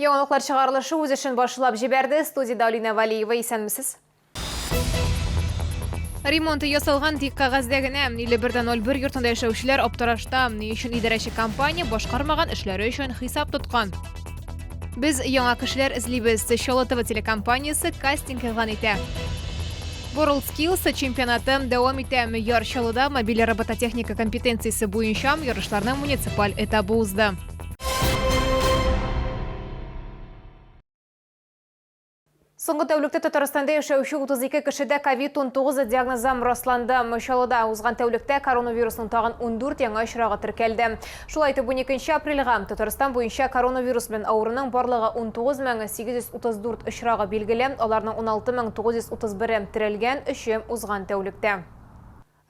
Яңалыклар чыгарылышы үз эшен башлап җибәрде. Студияда Алина Валиева, исәнмесез? Ремонт ясалган тик кәгазьдә генә. 51-01 йортында яшәүчеләр аптырашта. Ни өчен идарәче компания башкармаган эшләре өчен хисап тоткан. Без яңа кешеләр эзлибез. Чаллы ТВ телекомпаниясе кастинг игълан итә. WorldSkills чемпионаты дәвам итә. Яр Чаллыда мобиль робототехника компетенциясе буенча ярышларның муниципаль этабы узды. Соңгы тәүлектә Татарстанда яшәүче 32 кешедә COVID-19 диагнозы расланды. Чаллыда узган тәүлектә коронавирусның тагын 14 яңа очрагы теркәлде. Шулай итеп 12 апрельгә Татарстан буенча коронавирус белән авыруның барлыгы 19834 очрагы билгеле, аларның 16931 терелгән, 3 узган тәүлектә.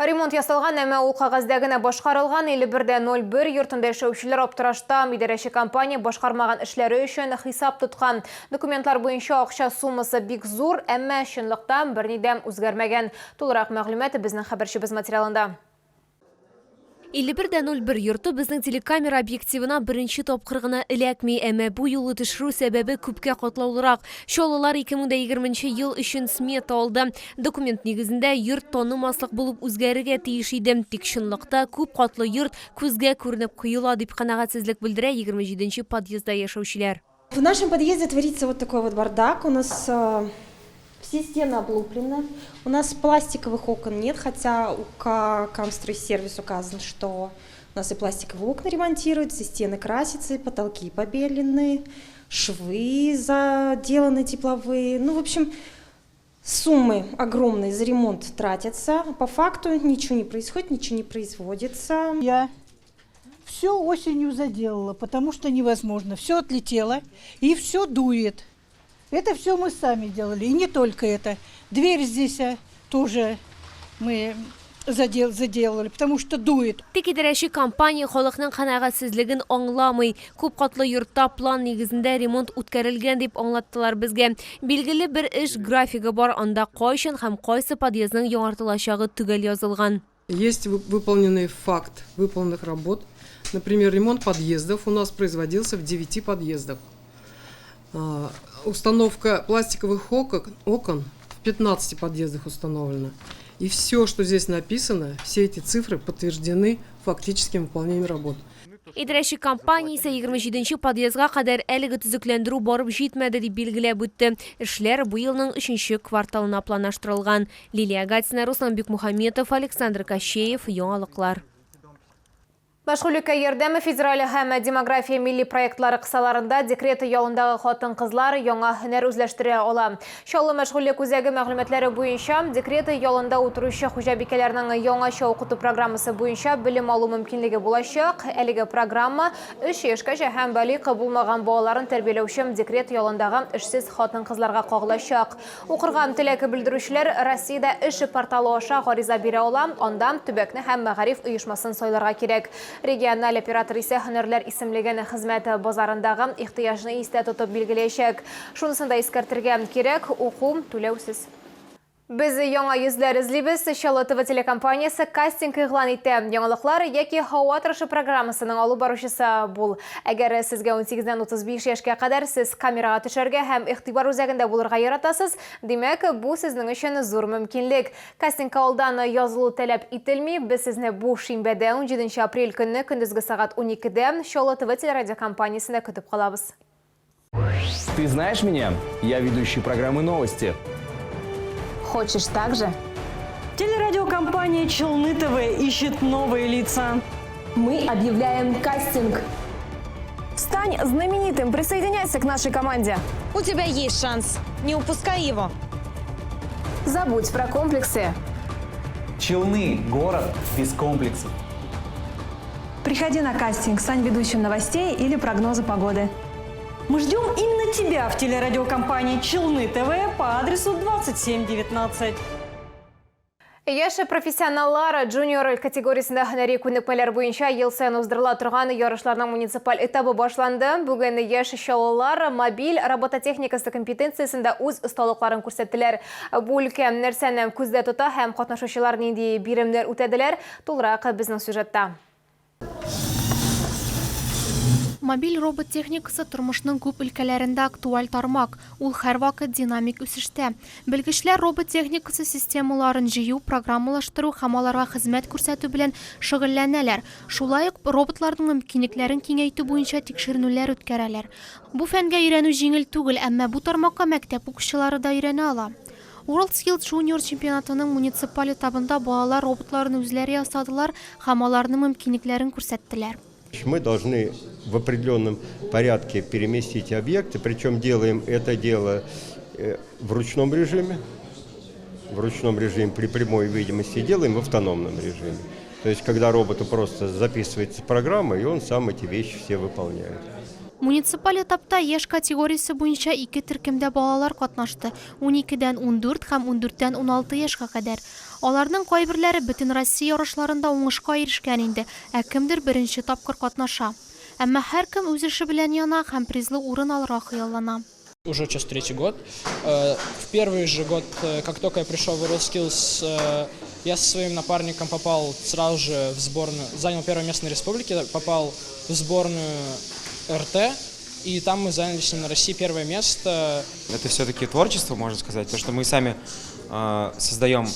Ремонт ясалган, әмма ул кәгазьдә генә башкарылган. 51-01 йортында яшәүчеләр аптырашта. Идарәче компания башкармаган эшләре өчен хисап тоткан. Документлар буенча акча суммасы бик зур, әмма чынлыкта бернидә үзгәрмәгән. Тулырак мәгълүмат безнең хәбәрчебез материалында. 51-01 йорты безнең телекамера объективына беренче тапкыр гына эләкми, әмма бу юлы төшерү сәбәбе күпкә катлаулырак. Чаллылар 2020 ел өчен смета алды. Документ нигезендә йорт танымаслык булып үзгәрергә тиеш иде. Тик чынлыкта күп катлы йорт күзгә күренеп коела дип канагатьсезлек белдерә 27-нче подъездда яшәүчеләр. В нашем подъезде творится вот такой вот бардак. У нас все стены облуплены. У нас пластиковых окон нет, хотя у Камстройсервис указано, что у нас и пластиковые окна ремонтируются, и стены красятся, и потолки побелены, швы заделаны тепловые. Ну, в общем, суммы огромные за ремонт тратятся. По факту ничего не происходит, ничего не производится. Я все осенью заделала, потому что невозможно. Все отлетело и все дует. Это все мы сами делали, и не только это. Дверь здесь тоже мы заделали, потому что дует. Тик идарәче компания халыкның канагатьсезлеген аңламый. Күп катлы йортта план нигезендә ремонт үткәрелгән дип аңлаттылар безгә. Билгеле бер эш графигы бар, анда кайчан һәм кайсы подъездның яңартылачагы түгел язылган. Есть выполненный факт выполненных работ. Например, ремонт подъездов у нас производился в 9 подъездах. Установка пластиковых окон в 15 подъездах установлена. И все, что здесь написано, все эти цифры подтверждены фактическим выполнением работ. Идарәче компания исә 27-нче подъездга кадәр әлеге төзекләндерү барып җитмәде дип билгеләп үтте. Эшләр бу елның 3-нче кварталына планлаштырылган. Лилия Гатина, Руслан Бикмухаметов, Александр Кащеев, яңалыклар. Мәшгульлеккә ярдәме федераль һәм демография милли проектлары кысаларында декрет ялындагы хатын-кызлар яңа һөнәр үзләштерә ала. Чаллы мәшгульлек үзәге мәгълүматлары буенча декрет ялында утыручы хуҗабикәләрнең яңача укыту программасы буенча белем алу мөмкинлеге булачак. Әлеге программа 3 яшькәчә һәм балигъ булмаган балаларын тәрбияләүче декрет ялындагы эшсез хатын-кызларга кагылачак. Укырга теләк белдерүчеләр Россиядә эш порталы аша гариза бирә ала. Анда төбәкне һәм мәгариф оешмасын сайларга кирәк. Региональ оператор исә һөнәрләр исемлеген хезмәт базарындагы ихтыяҗны истә тотып билгеләячәк. Шунысын да искәртергә кирәк, уку түләүсез. Без яңа йөзләр эзлибез. Чаллы ТВ телекомпаниясе кастинг игълан итә. Яңалыклар яки һава торышы программасының алып баручысы бул. Әгәр сезгә 18-дән 35 яшькә кадәр сез камерага төшәргә һәм игътибар үзәгендә булырга яратасыз, димәк, бу сезнең өчен зур мөмкинлек. Кастингка алдан язылу таләп ителми. Без сезне бу шимбәдә 17 апрель көнне көндезге сагат 12-дә Чаллы ТВ телерадиокомпаниясендә көтеп калабыз. Ты знаешь меня? Я ведущий программы «Новости». Хочешь так же? Телерадиокомпания «Челны ТВ» ищет новые лица. Мы объявляем кастинг. Стань знаменитым, присоединяйся к нашей команде. У тебя есть шанс. Не упускай его. Забудь про комплексы. Челны – город без комплексов. Приходи на кастинг, стань ведущим новостей или прогноза погоды. Мы ждем именно тебя в телерадиокомпании «Челны ТВ» по адресу 2719. Яшь профессионаллар джуниор категориясында һөнәри күнекмәләр буенча ел саен уздырыла торган ярышларның муниципаль этабы башланды. Бүген яшь чаллылар мобиль робототехникасы компетенциясендә үз осталыкларын күрсәттеләр. Бу өлкә нәрсәне күздә тота һәм катнашучылар нинди биремнәр үтәделәр? Тулырак безнең сюжетта. Мобиль робот техникасы тормышның күп өлкәләрендә актуаль тармак. Ул һәрвакыт динамик үсештә. Белгечләр робот техникасы системаларын җыю, программалаштыру һәм аларга хезмәт күрсәтү белән шөгыльләнәләр. Шулай ук роботларның мөмкинлекләрен киңәйтү буенча тикшеренүләр үткәрәләр. Бу фәнгә өйрәнү җиңел түгел, әмма бу тармакка мәктәп укучылары да өйрәнә ала. World Skills Junior чемпионатының муниципаль этабында балалар роботларын үзләре ясадылар һәм аларның мөмкинлекләрен күрсәттеләр. Мы должны в определенном порядке переместить объекты, причем делаем это дело в ручном режиме при прямой видимости, делаем в автономном режиме. То есть, когда роботу просто записывается программа, и он сам эти вещи все выполняет. Муниципаль этапта яшь категориясе буенча 2 төркемдә балалар катнашты. 12-дән 14 һәм 14-дән 16 яшькә кадәр. Аларның кайберләре бөтен Россия ярышларында уңышка эрешкән инде, ә кемдер беренче тапкыр катнаша. Әмма һәркем үз эше белән яна һәм призлы урын алырга хыяллана. Уже сейчас 3-й год. В первый же год, как только я пришел в WorldSkills, я со своим напарником попал сразу же в сборную, занял первое место на республике, попал в сборную РТ, и там мы заняли с ним на России первое место. Это все-таки творчество, можно сказать, то, что мы сами создаем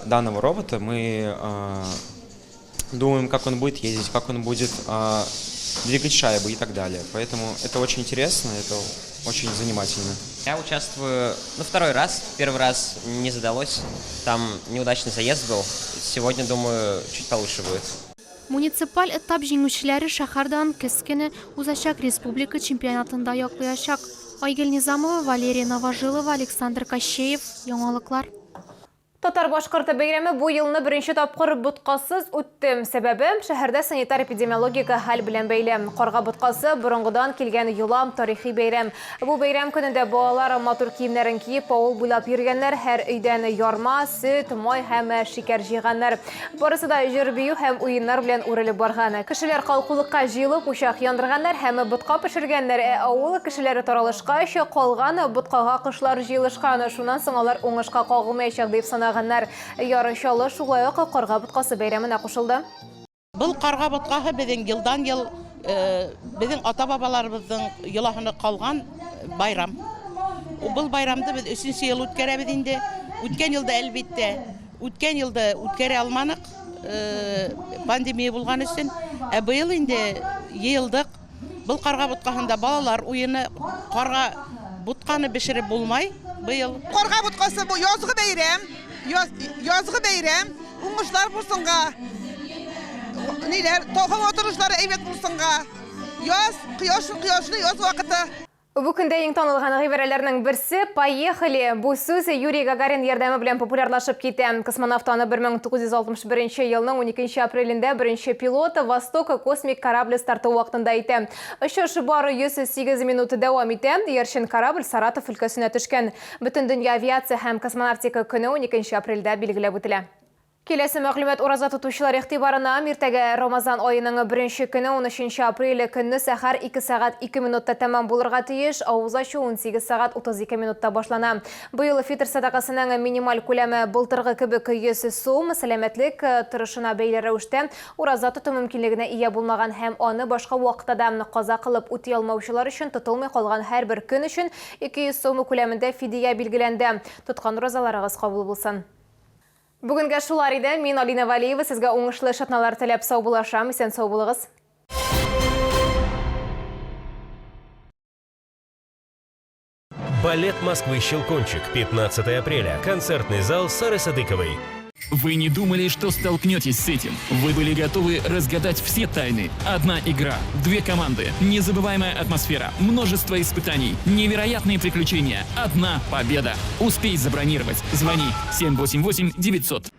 данного робота, мы думаем, как он будет ездить, как он будет двигать шайбы и так далее. Поэтому это очень интересно, это очень занимательно. Я участвую, второй раз. Первый раз не задалось, там неудачный заезд был. Сегодня, думаю, чуть получше будет. Муниципаль этап җиңүчеләре шәһәрдән көз көне узачак республика чемпионатында яклаячак. Айгөл Низамова, Валерия Новожилова, Александр Кощеев. Яңалыклар. Татар-Башкорт бәйрәме бу елны беренче тапкыр боткасыз үтте. Сәбәбе шәһәрдә санитар-эпидемиологик хәл белән бәйле. Карга боткасы борынгыдан килгән юлам тарихи бәйрәм. Бу бәйрәм көнендә балалар матур киемнәрен киеп авыл буйлап йөргәннәр, һәр өйдән ярма, сөт, май һәм шикәр җыйганнар. Барысы да җыр-бию һәм уеннар белән үрелеп барган. Кешеләр калкулыкка җыелып учак яндырганнар һәм ботка пешергәннәр. Авыл кешеләре таралышкач, калган боткага кышлар җыелышкан. Шуннан соң алар уңышка кагылмаячак дип санаган. Ярышалы шулай ук карга боткасы бәйрәменә кушылды. Бұл карга боткаһы безнең елдан ел безнең ата-бабаларыбызның йолаһына калган байрам. Бұл байрамды без 3нче ел үткәрәбез инде. Үткән елда әлбәттә, үткән елда үткәрә алманык, пандемия булган өчен. Быел инде йылдык. Бұл карга боткаһында балалар уены, карга ботканы бешереп булмай. Быел карга боткасы бу язгы бәйрәм. Yazgı beyram, uңышлар булсынга. Ниләр, тагын отырышлары әйбәт булсынга. Яз, кояшлы яз вакыты. Бу көндә иң танылган гыйбарәләрнең берсе «Поехали». Бу сүз Юрий Гагарин ярдәме белән популярлашып китә. Космонавт аны 1961 елның 12 апрелендә беренче пилот Восток космик корабль старты вакытында әйтә. Очыш бары 108 минут дәвам итә. Яршин корабль Саратов өлкәсенә төшкән. Бөтен дөнья авиация һәм космонавтика көне 12 апрельдә билгеләп үтелә. Келесі мәгълүмат ураза тотучылар игътибарына иртәгә Рамазан айының 1 көне 13 апрель көнне сәхәр 2 сәгать 2 минутта тәмам булырга тиеш, авыз ачу 18 сәгать 32 минутта башлана. Быел фитр садакасының минималь күләме былтыргы кебек 100 сум, сәламәтлек торышына бәйле рәвештә ураза тоту мөмкинлегенә ия булмаган һәм аны башка вакытта да каза кылып үти алмаучылар өчен тотылмый калган һәрбер көн өчен 200 сум күләмендә фидия билгеләнде. Тоткан уразаларыгыз кабул булсын. Бүгінгі шулар иде. Мин Алина Валиева сезгә уңышлы шатналар теләп сау булашам. Исән сау булыгыз. Балет Москвы «Щелкунчик», 15 апреля. Концертный зал Сары Садыковой. Вы не думали, что столкнетесь с этим? Вы были готовы разгадать все тайны? Одна игра, 2 команды, незабываемая атмосфера, множество испытаний, невероятные приключения, одна победа. Успей забронировать. Звони 788 900.